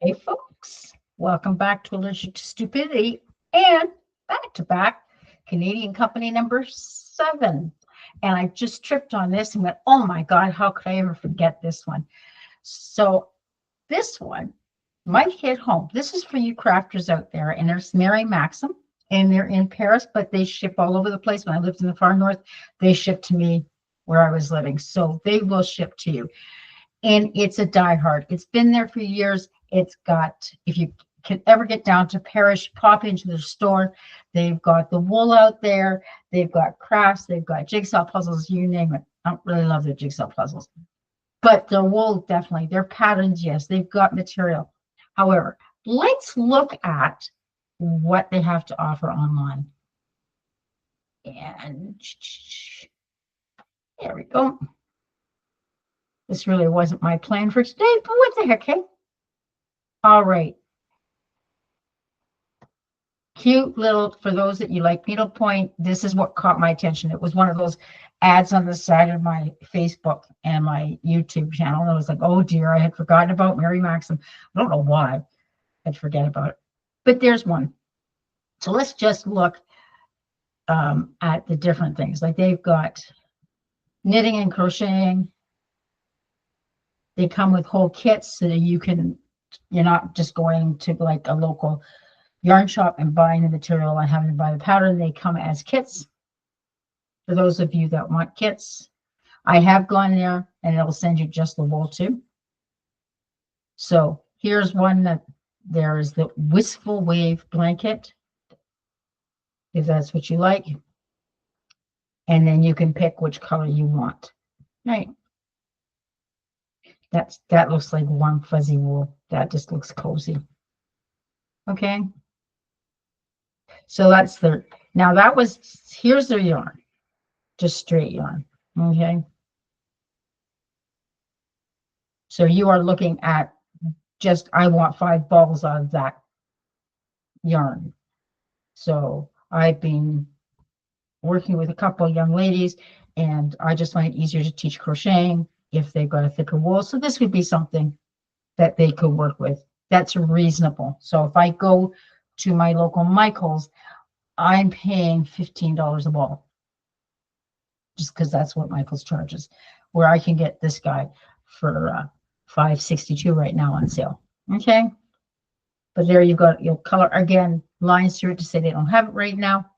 Hey, folks, welcome back to Allergic to Stupidity and back to back Canadian company number 7. And I just tripped on this and went, oh my God, how could I ever forget this one? So, this one might hit home. This is for you crafters out there. And there's Mary Maxim, and they're in Paris, but they ship all over the place. When I lived in the far north, they shipped to me where I was living. So, they will ship to you, and it's a diehard. It's been there for years. It's got, if you can ever get down to Paris, pop into the store. They've got the wool out there. They've got crafts. They've got jigsaw puzzles. You name it. I don't really love the jigsaw puzzles, but the wool definitely. Their patterns, yes. They've got material. However, let's look at what they have to offer online. And there we go. This really wasn't my plan for today, but what the heck, hey? All right. Cute little, for those that you like needlepoint, this is what caught my attention. It was one of those ads on the side of my Facebook and my YouTube channel. And I was like, oh dear, I had forgotten about Mary Maxim. I don't know why I'd forget about it. But there's one. So let's just look at the different things. Like they've got knitting and crocheting. They come with whole kits so that you're not just going to like a local yarn shop and buying the material and having to buy the pattern. They come as kits for those of you that want kits. I have gone there and it'll send you just the wool too. So here's one that there is the Wistful Wave blanket, if that's what you like. And then you can pick which color you want. Right. That looks like warm fuzzy wool. That just looks cozy. Okay. So that's here's their yarn. Just straight yarn. Okay. So you are looking at just, I want 5 balls out of that yarn. So I've been working with a couple of young ladies, and I just find it easier to teach crocheting if they've got a thicker wool. So this would be something that they could work with. That's reasonable. So if I go to my local Michael's, I'm paying $15 a ball, just because that's what Michael's charges, where I can get this guy for $5.62 right now on sale. Okay. But there you go. Your color, again, lines through it to say they don't have it right now.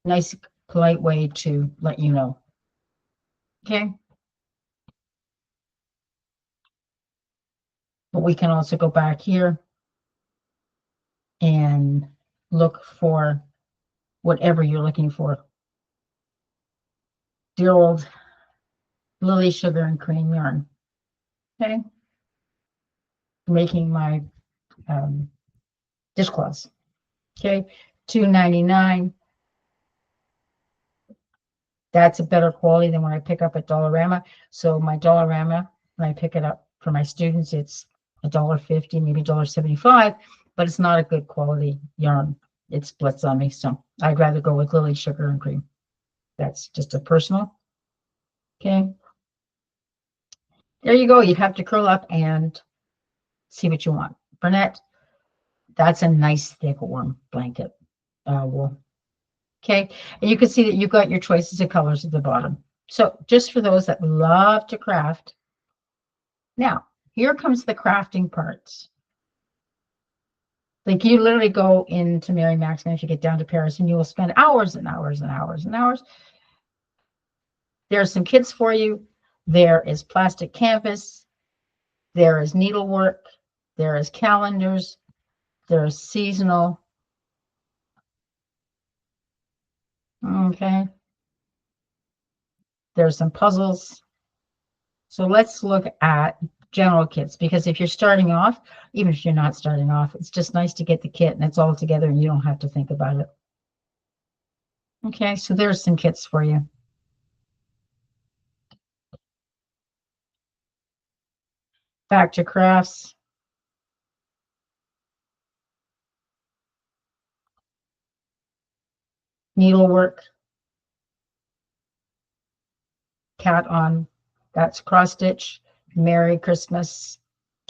Nice, polite way to let you know. Okay. But we can also go back here and look for whatever you're looking for. Dear old Lily Sugar and Cream yarn. Okay. Making my dishcloths. Okay. $2.99. That's a better quality than when I pick up at Dollarama. So my Dollarama, when I pick it up for my students, it's $1.50, maybe $1.75, but it's not a good quality yarn. It splits on me. So I'd rather go with Lily Sugar and Cream. That's just a personal. Okay. There you go. You have to curl up and see what you want. Bernette, that's a nice thick warm blanket wool. Okay. And you can see that you've got your choices of colors at the bottom. So just for those that love to craft. Now, here comes the crafting parts. Like you literally go into Mary Maxim if you get down to Paris, and you will spend hours and hours and hours and hours. There's some kits for you. There is plastic canvas. There is needlework. There is calendars. There is seasonal. Okay. There's some puzzles. So let's look at general kits, because if you're starting off, even if you're not starting off, it's just nice to get the kit and it's all together and you don't have to think about it. Okay, so there's some kits for you. Back to crafts. Needlework. Cat on, that's cross stitch. Merry Christmas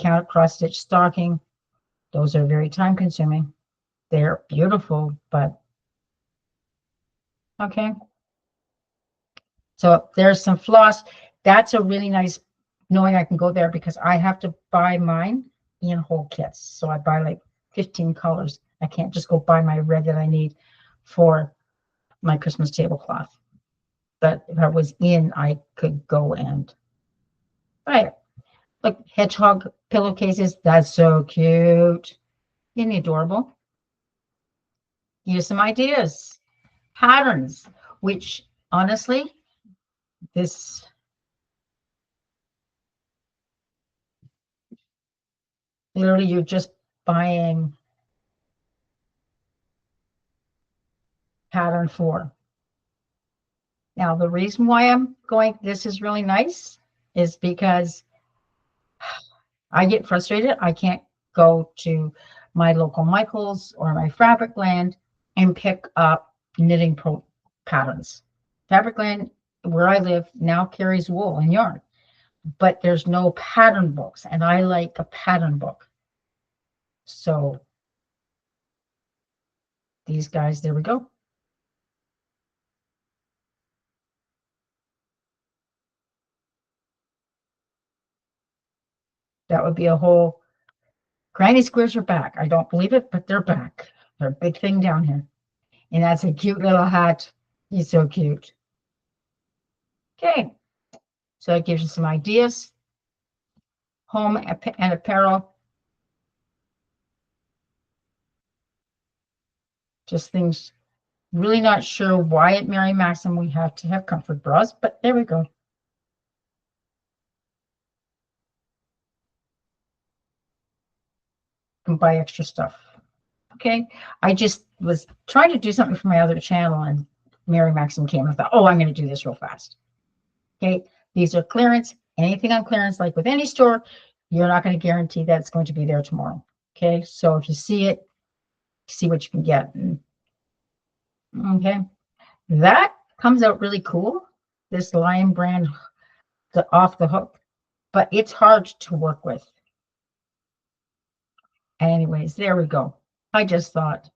Count cross stitch stocking. Those are very time consuming. They're beautiful, but okay. So there's some floss. That's a really nice knowing I can go there because I have to buy mine in whole kits. So I buy like 15 colors. I can't just go buy my red that I need for my Christmas tablecloth. But if I was in, I could go and buy it. Like hedgehog pillowcases. That's so cute. Isn't it adorable? Here's some ideas. Patterns, which honestly, this literally you're just buying pattern 4. Now, the reason why I'm going, this is really nice, is because I get frustrated. I can't go to my local Michaels or my Fabricland and pick up knitting pro patterns. Fabricland, where I live, now carries wool and yarn, but there's no pattern books, and I like a pattern book. So these guys, there we go. That would be a whole, granny squares are back. I don't believe it, but they're back. They're a big thing down here. And that's a cute little hat. He's so cute. Okay. So that gives you some ideas. Home and apparel. Just things, really not sure why at Mary Maxim we have to have comfort bras, but there we go. You can buy extra stuff. Okay. I just was trying to do something for my other channel and Mary Maxim came and thought, oh, I'm going to do this real fast. Okay. These are clearance. Anything on clearance, like with any store, you're not going to guarantee that it's going to be there tomorrow. Okay. So if you see it, see what you can get. Okay. That comes out really cool. This Lion brand, the Off the Hook, but it's hard to work with. Anyways, there we go. I just thought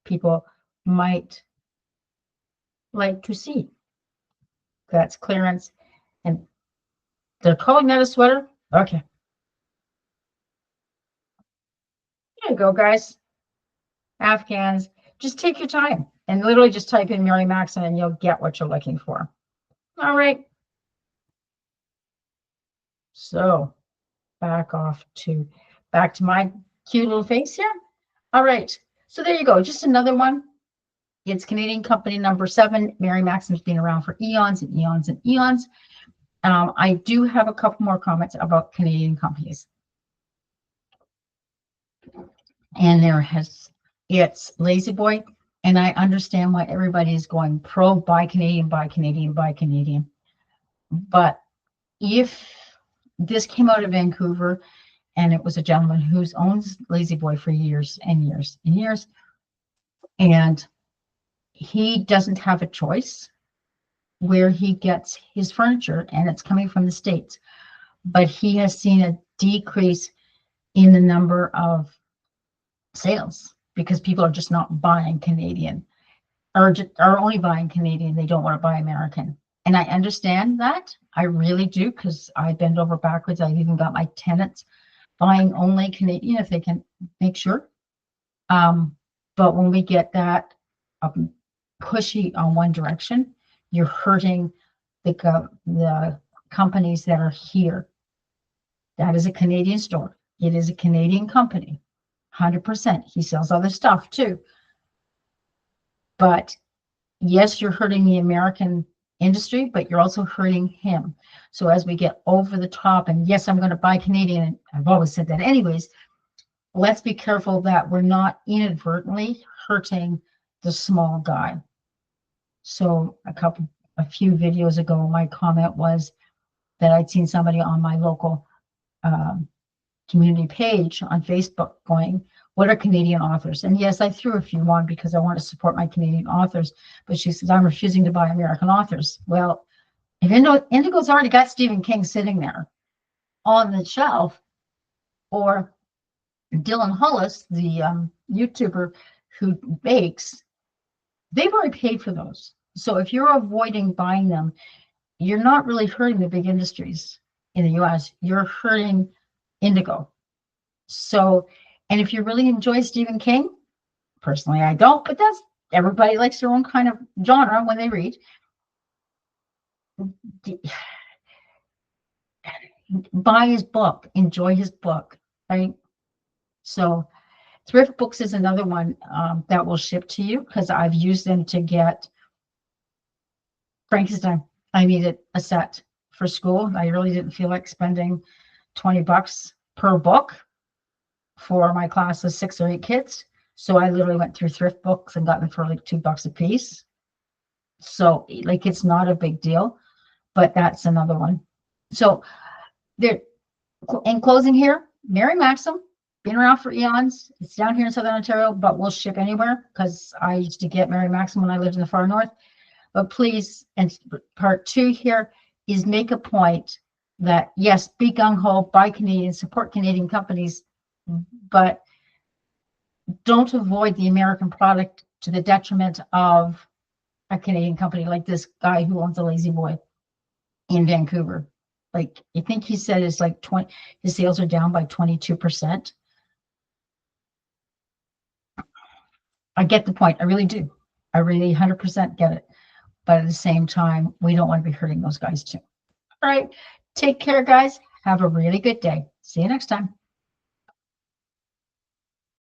people might like to see. That's clearance. And they're calling that a sweater? Okay. There you go, guys. Afghans. Just take your time and literally just type in Mary Maxim and you'll get what you're looking for. All right. So back to my cute little face here. All right. So there you go. Just another one. It's Canadian company number 7. Mary Maxim's been around for eons and eons and eons. I do have a couple more comments about Canadian companies. And it's La-Z-Boy. And I understand why everybody is going pro buy Canadian, buy Canadian, buy Canadian. But if this came out of Vancouver and it was a gentleman who's owns La-Z-Boy for years and years and years, and he doesn't have a choice where he gets his furniture, and it's coming from the States, but he has seen a decrease in the number of sales because people are just not buying Canadian, or are only buying Canadian. They don't want to buy American. And I understand that. I really do, because I bend over backwards. I've even got my tenants buying only Canadian if they can make sure. But when we get that pushy on one direction, you're hurting the companies that are here. That is a Canadian store. It is a Canadian company, 100%. He sells other stuff too. But yes, you're hurting the American industry, but you're also hurting him. So as we get over the top, and yes, I'm going to buy Canadian, and I've always said that anyways, let's be careful that we're not inadvertently hurting the small guy. So a few videos ago, my comment was that I'd seen somebody on my local community page on Facebook going, what are Canadian authors? And yes, I threw a few on because I want to support my Canadian authors, but she says, I'm refusing to buy American authors. Well, if Indigo's already got Stephen King sitting there on the shelf, Or Dylan Hollis, the YouTuber who bakes, they've already paid for those. So if you're avoiding buying them, you're not really hurting the big industries in the US. You're hurting Indigo. So, and if you really enjoy Stephen King, personally, I don't, but that's everybody likes their own kind of genre when they read. Buy his book, enjoy his book, right? So, Thrift Books is another one that will ship to you because I've used them to get Frankenstein. I needed a set for school. I really didn't feel like spending $20 per book for my class of 6 or 8 kids. So I literally went through Thrift Books and got them for like $2 a piece. So like it's not a big deal, but that's another one. So there, in closing here, Mary Maxim, been around for eons. It's down here in Southern Ontario, but we'll ship anywhere because I used to get Mary Maxim when I lived in the far north. But please, and part 2 here is make a point that yes, be gung-ho, buy Canadian, support Canadian companies, but don't avoid the American product to the detriment of a Canadian company like this guy who owns a La-Z-Boy in Vancouver. Like, I think he said it's like his sales are down by 22%. I get the point. I really do. I really 100% get it. But at the same time, we don't want to be hurting those guys too. All right. Take care, guys. Have a really good day. See you next time.